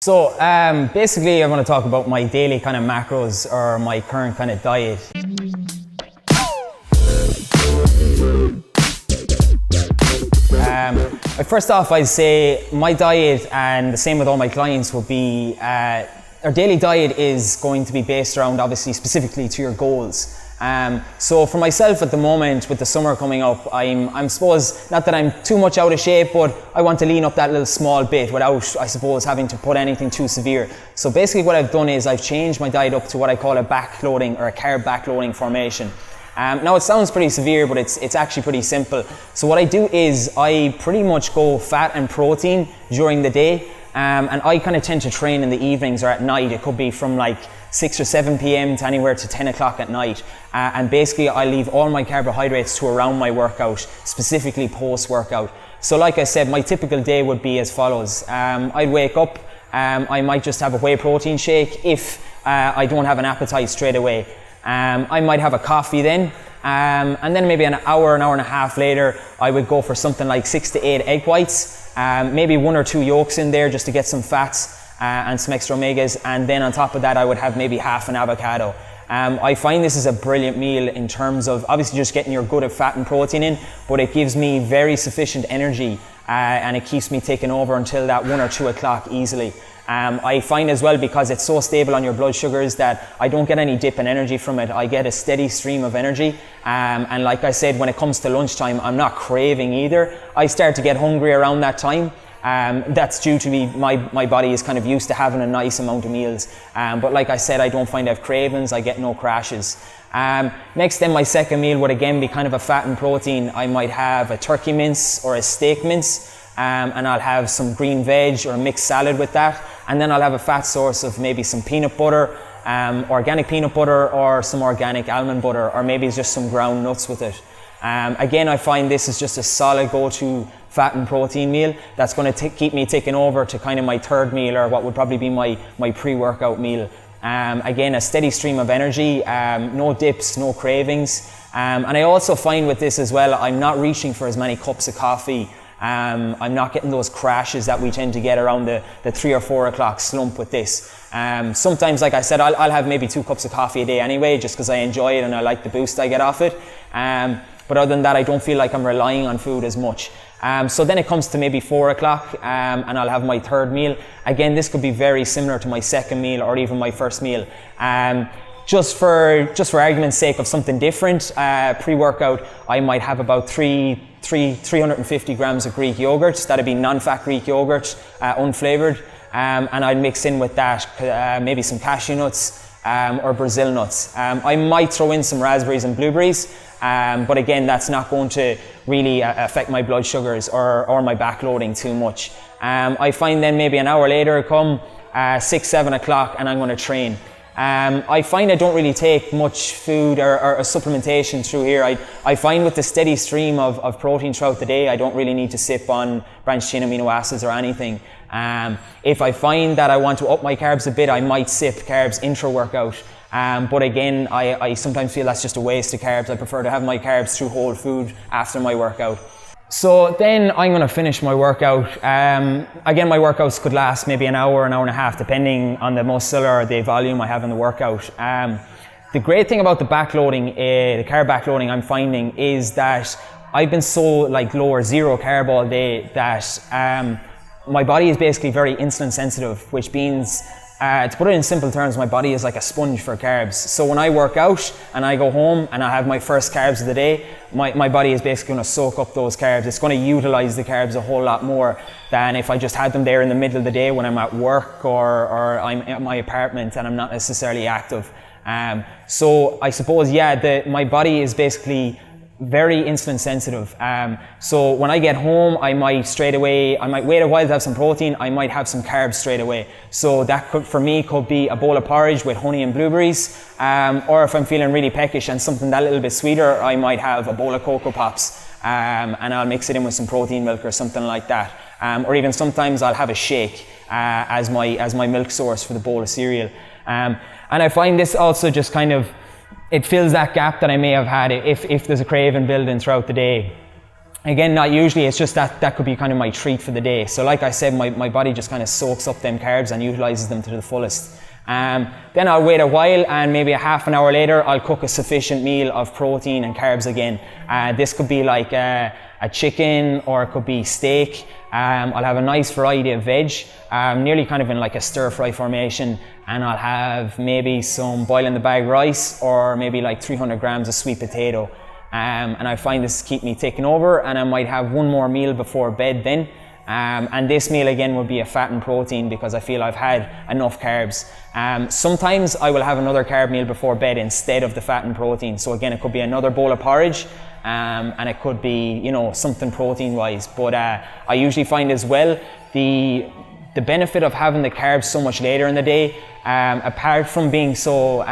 So basically I want to talk about my daily kind of macros or my current kind of diet. First off, I'd say my diet, and the same with all my clients, would be our daily diet is going to be based around, obviously, specifically to your goals. So for myself at the moment, with the summer coming up, I'm suppose, not that I'm too much out of shape, but I want to lean up that little small bit without, I suppose, having to put anything too severe. So basically what I've done is I've changed my diet up to what I call a backloading or a carb backloading formation. Now it sounds pretty severe, but it's actually pretty simple. So what I do is I pretty much go fat and protein during the day, and I kind of tend to train in the evenings or at night. It could be from like 6 or 7 p.m. to anywhere to 10 o'clock at night. And basically I leave all my carbohydrates to around my workout, specifically post-workout. So like I said, my typical day would be as follows. I'd wake up, I might just have a whey protein shake if I don't have an appetite straight away. I might have a coffee then, and then maybe an hour and a half later, I would go for something like 6 to 8 egg whites, maybe 1 or 2 yolks in there just to get some fats and some extra omegas, and then on top of that I would have maybe half an avocado. I find this is a brilliant meal in terms of obviously just getting your good of fat and protein in, but it gives me very sufficient energy and it keeps me taking over until that 1 or 2 o'clock easily. I find as well, because it's so stable on your blood sugars, that I don't get any dip in energy from it. I get a steady stream of energy, and like I said, when it comes to lunchtime, I'm not craving either. I start to get hungry around that time. That's due to my body is kind of used to having a nice amount of meals, but like I said, I don't find I have cravings. I get no crashes. Next then, my second meal would again be kind of a fat and protein. I might have a turkey mince or a steak mince, and I'll have some green veg or a mixed salad with that, and then I'll have a fat source of maybe some peanut butter, organic peanut butter, or some organic almond butter, or maybe just some ground nuts with it. Again, I find this is just a solid go-to fat and protein meal that's going to keep me taking over to kind of my third meal, or what would probably be my pre-workout meal. Again, a steady stream of energy, no dips, no cravings, and I also find with this as well, I'm not reaching for as many cups of coffee. I'm not getting those crashes that we tend to get around the 3 or 4 o'clock slump with this. Sometimes, like I said, I'll have maybe 2 cups of coffee a day anyway, just because I enjoy it and I like the boost I get off it. But other than that, I don't feel like I'm relying on food as much. So then it comes to maybe 4 o'clock, and I'll have my third meal. Again, this could be very similar to my second meal or even my first meal. Just for argument's sake of something different, pre-workout, I might have about 350 grams of Greek yogurt. That'd be non-fat Greek yogurt, unflavored, and I'd mix in with that maybe some cashew nuts or Brazil nuts. I might throw in some raspberries and blueberries, but again, that's not going to really affect my blood sugars or my backloading too much. I find then maybe an hour later come 6, 7 o'clock, and I'm going to train. I find I don't really take much food or supplementation through here. I find with the steady stream of protein throughout the day, I don't really need to sip on branched chain amino acids or anything. If I find that I want to up my carbs a bit, I might sip carbs intra-workout. But again, I sometimes feel that's just a waste of carbs. I prefer to have my carbs through whole food after my workout. So then I'm going to finish my workout. Again, my workouts could last maybe an hour and a half, depending on the muscle or the volume I have in the workout. The great thing about the backloading, the carb backloading I'm finding, is that I've been so like low or zero carb all day that my body is basically very insulin sensitive, which means to put it in simple terms, my body is like a sponge for carbs. So when I work out and I go home and I have my first carbs of the day, my body is basically going to soak up those carbs. It's going to utilize the carbs a whole lot more than if I just had them there in the middle of the day when I'm at work or I'm at my apartment and I'm not necessarily active. So I suppose, yeah, my body is basically very insulin sensitive. So when I get home, I might wait a while to have some protein. I might have some carbs straight away. So that for me could be a bowl of porridge with honey and blueberries, or if I'm feeling really peckish and something that little bit sweeter, I might have a bowl of Cocoa Pops, and I'll mix it in with some protein milk or something like that. Or even sometimes I'll have a shake as my milk source for the bowl of cereal. And I find this also just kind of, it fills that gap that I may have had if there's a craving building throughout the day. Again, not usually, it's just that could be kind of my treat for the day. So like I said, my body just kind of soaks up them carbs and utilizes them to the fullest. Then I'll wait a while, and maybe a half an hour later I'll cook a sufficient meal of protein and carbs again. This could be like a chicken, or it could be steak. I'll have a nice variety of veg, nearly kind of in like a stir fry formation, and I'll have maybe some boil in the bag rice, or maybe like 300 grams of sweet potato. And I find this keep me ticking over, and I might have one more meal before bed then. And this meal again will be a fat and protein, because I feel I've had enough carbs. Sometimes I will have another carb meal before bed instead of the fat and protein. So again, it could be another bowl of porridge, and it could be, you know, something protein wise. But I usually find as well the benefit of having the carbs so much later in the day, apart from being so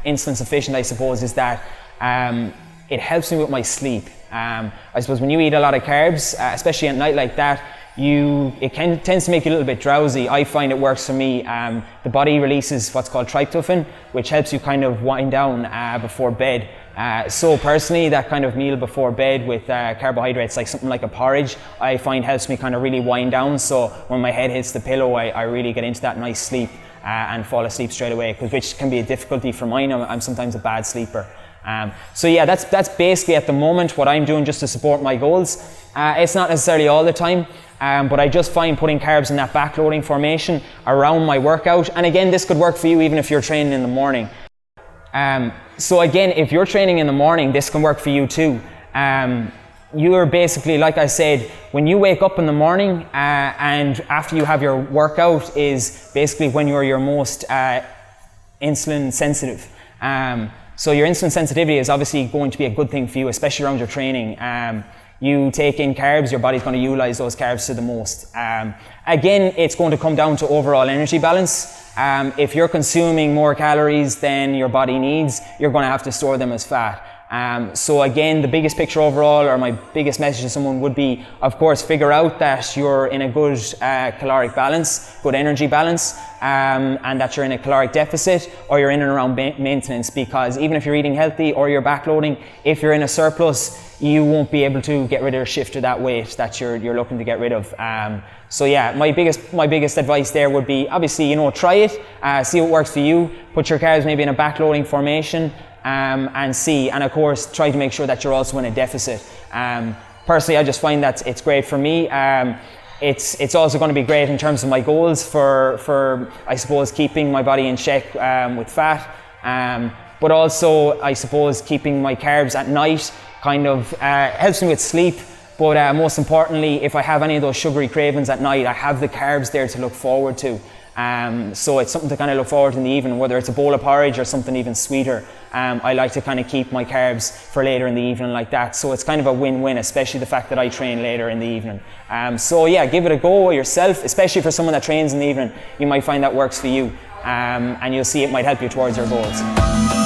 insulin sufficient, I suppose, is that it helps me with my sleep. I suppose when you eat a lot of carbs, especially at night like that, it tends to make you a little bit drowsy. I find it works for me. The body releases what's called tryptophan, which helps you kind of wind down before bed. So personally, that kind of meal before bed with carbohydrates, like something like a porridge, I find helps me kind of really wind down. So when my head hits the pillow, I really get into that nice sleep and fall asleep straight away, which can be a difficulty for mine. I'm sometimes a bad sleeper. So yeah, that's basically at the moment what I'm doing just to support my goals. It's not necessarily all the time, but I just find putting carbs in that backloading formation around my workout. And again, this could work for you even if you're training in the morning. So again, if you're training in the morning, this can work for you too. You're basically, like I said, when you wake up in the morning and after you have your workout is basically when you're your most insulin sensitive. So your insulin sensitivity is obviously going to be a good thing for you, especially around your training. You take in carbs, your body's going to utilize those carbs to the most. Again, it's going to come down to overall energy balance. If you're consuming more calories than your body needs, you're going to have to store them as fat. So again, the biggest picture overall, or my biggest message to someone would be, of course, figure out that you're in a good caloric balance, good energy balance, and that you're in a caloric deficit, or you're in and around maintenance, because even if you're eating healthy or you're backloading, if you're in a surplus, you won't be able to get rid of or shift to that weight that you're looking to get rid of. So yeah, my biggest advice there would be, obviously, you know, try it, see what works for you, put your carbs maybe in a backloading formation, and see, and of course try to make sure that you're also in a deficit. Personally, I just find that it's great for me. It's also going to be great in terms of my goals for I suppose keeping my body in check with fat, but also I suppose keeping my carbs at night kind of helps me with sleep. But most importantly, if I have any of those sugary cravings at night, I have the carbs there to look forward to. So it's something to kind of look forward to in the evening, whether it's a bowl of porridge or something even sweeter. I like to kind of keep my carbs for later in the evening like that. So it's kind of a win-win, especially the fact that I train later in the evening. So yeah, give it a go yourself, especially for someone that trains in the evening. You might find that works for you, and you'll see it might help you towards your goals.